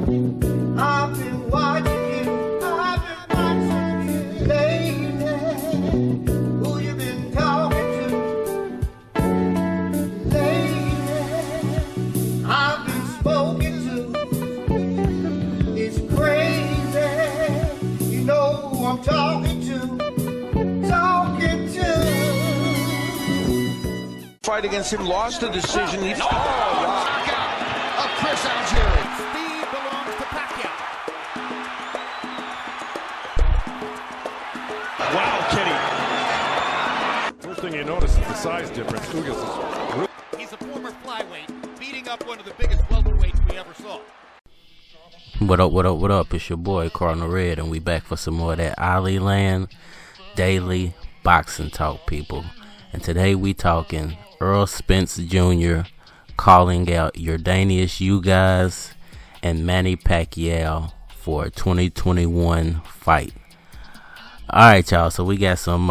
I've been watching you. I've been watching you lately. Who you been talking to lately? I've been spoken to. It's crazy. You know who I'm talking to. Talking to. Fight against him, lost the decision. He's Knockout of Chris Algieri. Speed belongs to Pacquiao. Wow, Kenny. First thing you notice is the size difference. Ugas is He's a former flyweight, beating up one of the biggest welterweights we ever saw. What up, what up, what up? It's your boy Cardinal Red, and we back for some more of that Ali Land Daily Boxing Talk, people. And today we talking Errol Spence Jr. calling out Yordenis Ugas and Manny Pacquiao for a 2021 fight. Alright, y'all, so we got some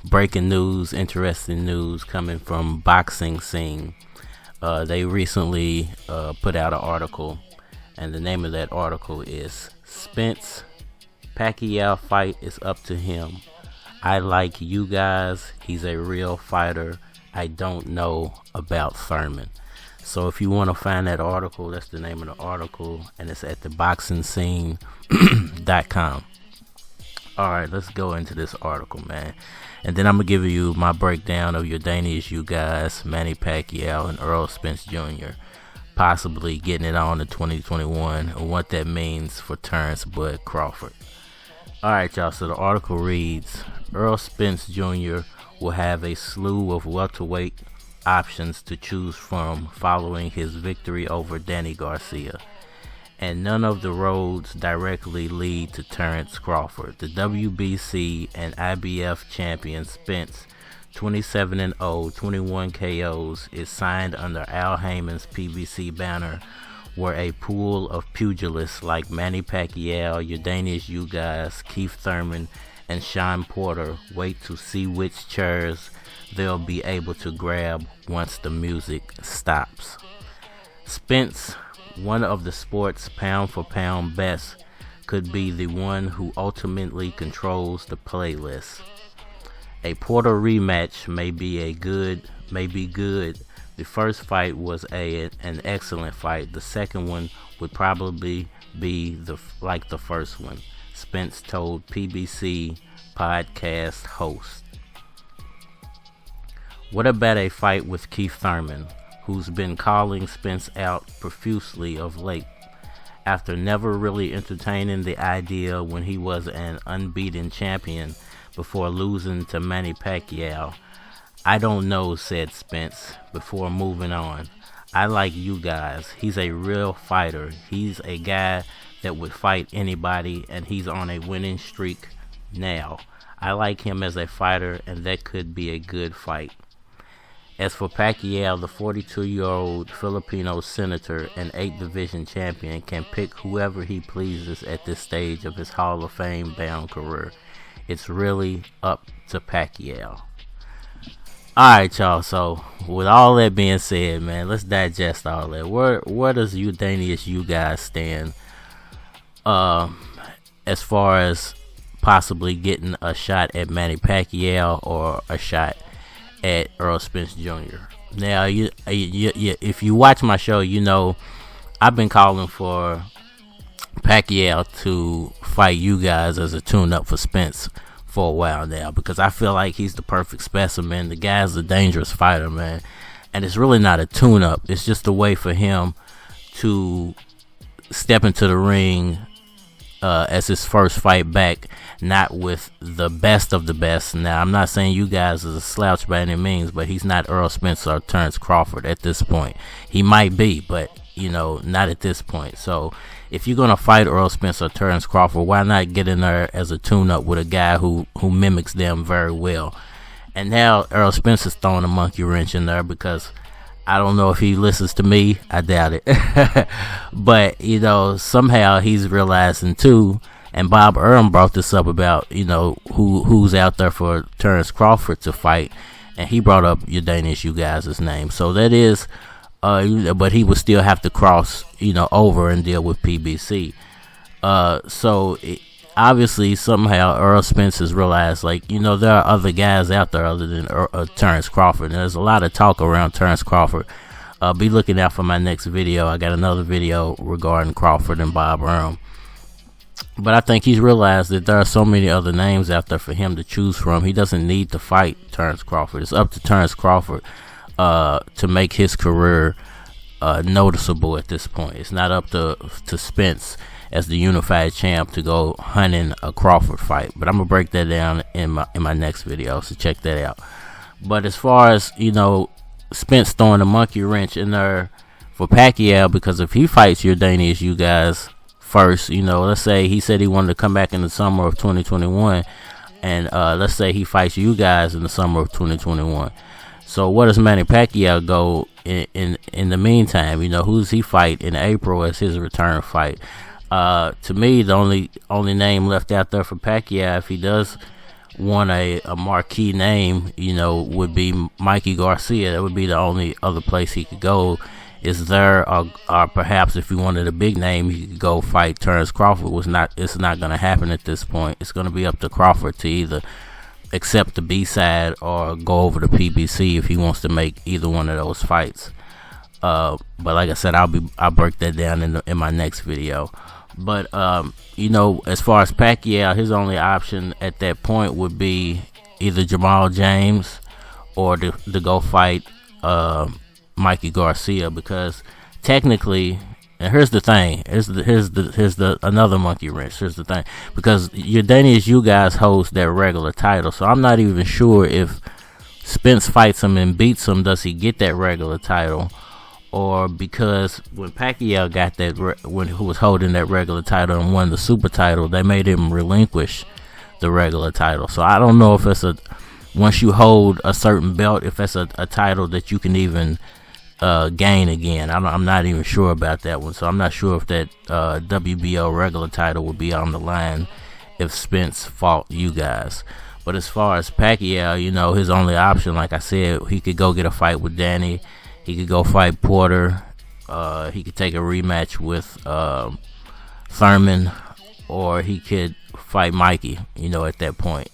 breaking news, interesting news coming from Boxing Scene. They recently put out an article, and the name of that article is Spence Pacquiao fight is up to him. I like you guys. He's a real fighter. I don't know about Thurman. So if you want to find that article, that's the name of the article, and it's at theboxingscene.com. Alright, let's go into this article, man. And then I'm going to give you my breakdown of Yordenis Ugas, Manny Pacquiao, and Errol Spence Jr. possibly getting it on in 2021, and what that means for Terrence Bud Crawford. Alright, y'all, so the article reads, Errol Spence Jr. will have a slew of welterweight options to choose from following his victory over Danny Garcia, and none of the roads directly lead to Terrence Crawford. The WBC and IBF champion Spence, 27-0, 21 KOs, is signed under Al Heyman's PBC banner, where a pool of pugilists like Manny Pacquiao, Yordenis Ugas, Keith Thurman, and Sean Porter wait to see which chairs they'll be able to grab once the music stops. Spence, one of the sport's pound-for-pound best, could be the one who ultimately controls the playlist. A Porter rematch may be good. The first fight was an excellent fight. The second one would probably be like the first one, Spence told PBC podcast host. What about a fight with Keith Thurman, who's been calling Spence out profusely of late, after never really entertaining the idea when he was an unbeaten champion before losing to Manny Pacquiao? I don't know, said Spence, before moving on. I like you guys. He's a real fighter. He's a guy that would fight anybody, and he's on a winning streak now. I like him as a fighter, and that could be a good fight. As for Pacquiao, the 42-year-old Filipino senator and 8th division champion can pick whoever he pleases at this stage of his Hall of Fame bound career. It's really up to Pacquiao. Alright, y'all, so with all that being said, man, let's digest all that. Where does Yordenis Ugas stand as far as possibly getting a shot at Manny Pacquiao or a shot at Errol Spence Jr.? Now, if you watch my show, you know I've been calling for Pacquiao to fight Ugas as a tune-up for Spence for a while now, because I feel like he's the perfect specimen. The guy's a dangerous fighter, man, and it's really not a tune-up. It's just a way for him to step into the ring as his first fight back, not with the best of the best. Now, I'm not saying Ugas is a slouch by any means, but he's not Errol Spence or Terrence Crawford at this point. He might be, but not at this point. So if you're gonna fight Errol Spence or Terrence Crawford, why not get in there as a tune-up with a guy who mimics them very well? And now Errol Spence is throwing a monkey wrench in there, because I don't know if he listens to me. I doubt it. But somehow he's realizing too. And Bob Earl brought this up about who's out there for Terrence Crawford to fight, and he brought up Yordenis Ugas' name. So that is but he would still have to cross, over and deal with PBC. Obviously, somehow, Errol Spence has realized, there are other guys out there other than Terrence Crawford. And there's a lot of talk around Terrence Crawford. Be looking out for my next video. I got another video regarding Crawford and Bob Arum. But I think he's realized that there are so many other names out there for him to choose from. He doesn't need to fight Terrence Crawford. It's up to Terrence Crawford to make his career noticeable at this point. It's not up to Spence as the unified champ to go hunting a Crawford fight. But I'm gonna break that down in my next video, so check that out. But as far as Spence throwing a monkey wrench in there for Pacquiao, because if he fights Yordenis Ugas first, let's say he said he wanted to come back in the summer of 2021, and let's say he fights you guys in the summer of 2021. So what does Manny Pacquiao go in the meantime? Who's he fight in April as his return fight? To me, the only name left out there for Pacquiao, if he does want a marquee name, would be Mikey Garcia. That would be the only other place he could go. Is there, or perhaps if he wanted a big name, he could go fight Terrence Crawford. It's not going to happen at this point. It's going to be up to Crawford to either accept the B-side or go over to PBC if he wants to make either one of those fights. But like I said, I'll break that down in my next video. But as far as Pacquiao, his only option at that point would be either Jamal James or to go fight Mikey Garcia, because technically, and here's the thing, here's the another monkey wrench. Here's the thing, because Yordenis Ugas holds that regular title, so I'm not even sure if Spence fights him and beats him, does he get that regular title? Or because when Pacquiao got who was holding that regular title and won the super title, they made him relinquish the regular title. So I don't know if it's once you hold a certain belt, if that's a title that you can even gain again. I'm not even sure about that one. So I'm not sure if that WBO regular title would be on the line if Spence fought you guys. But as far as Pacquiao, his only option, like I said, he could go get a fight with Danny. He could go fight Porter. He could take a rematch with Thurman, or he could fight Mikey, at that point.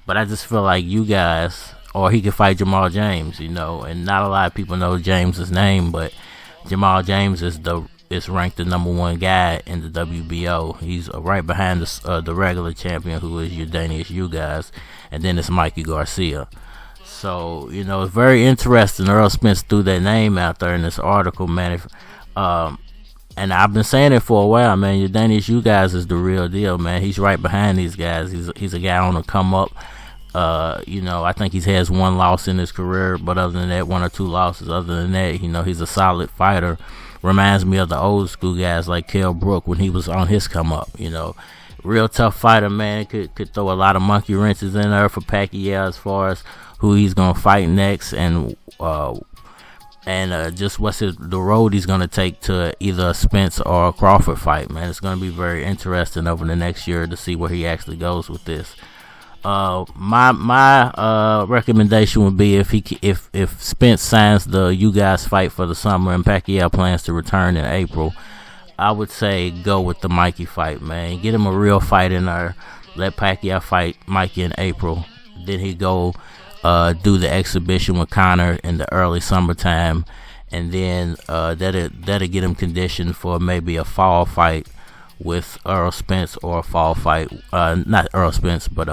But I just feel like you guys, or he could fight Jamal James, and not a lot of people know James's name, but Jamal James is ranked the #1 guy in the WBO. He's right behind the regular champion, who is Yordenis Ugas, and then it's Mikey Garcia. So, it's very interesting. Errol Spence threw that name out there in this article, man. And I've been saying it for a while, man. Yordenis Ugas is the real deal, man. He's right behind these guys. He's a guy on the come up. I think he has one loss in his career, but other than that, 1 or 2 losses. Other than that, he's a solid fighter. Reminds me of the old school guys like Kell Brook when he was on his come up. Real tough fighter, man. Could throw a lot of monkey wrenches in there for Pacquiao as far as who he's gonna fight next, and just the road he's gonna take to either a Spence or a Crawford fight, man. It's gonna be very interesting over the next year to see where he actually goes with this. My recommendation would be if Spence signs the you guys fight for the summer and Pacquiao plans to return in April, I would say go with the Mikey fight, man. Get him a real fight in there. Let Pacquiao fight Mikey in April. Then he go do the exhibition with Conor in the early summertime, and then that'll get him conditioned for maybe a fall fight with Errol Spence, or a fall fight, not Errol Spence, but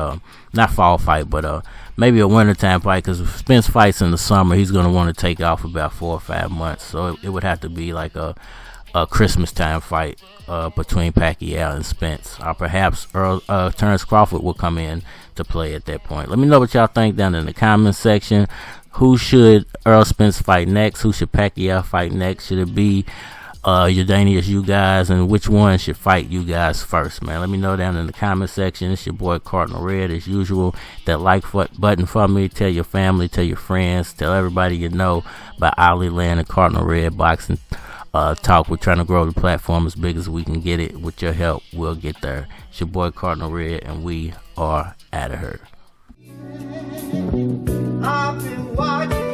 not fall fight, but maybe a wintertime fight, because if Spence fights in the summer, he's going to want to take off about 4 or 5 months, so it would have to be like a Christmas time fight between Pacquiao and Spence, or perhaps Terrence Crawford will come in to play at that point. Let me know what y'all think down in the comments section. Who should Errol Spence fight next? Who should Pacquiao fight next? Should it be Yordenis Ugas, and which one should fight you guys first, man? Let me know down in the comment section. It's your boy Cardinal Red, as usual. That like button for me. Tell your family, tell your friends, tell everybody you know about Ollie Land and Cardinal Red Boxing Talk. We're trying to grow the platform as big as we can get it. With your help, we'll get there. It's your boy Cardinal Red, and we are out of here. I've been watching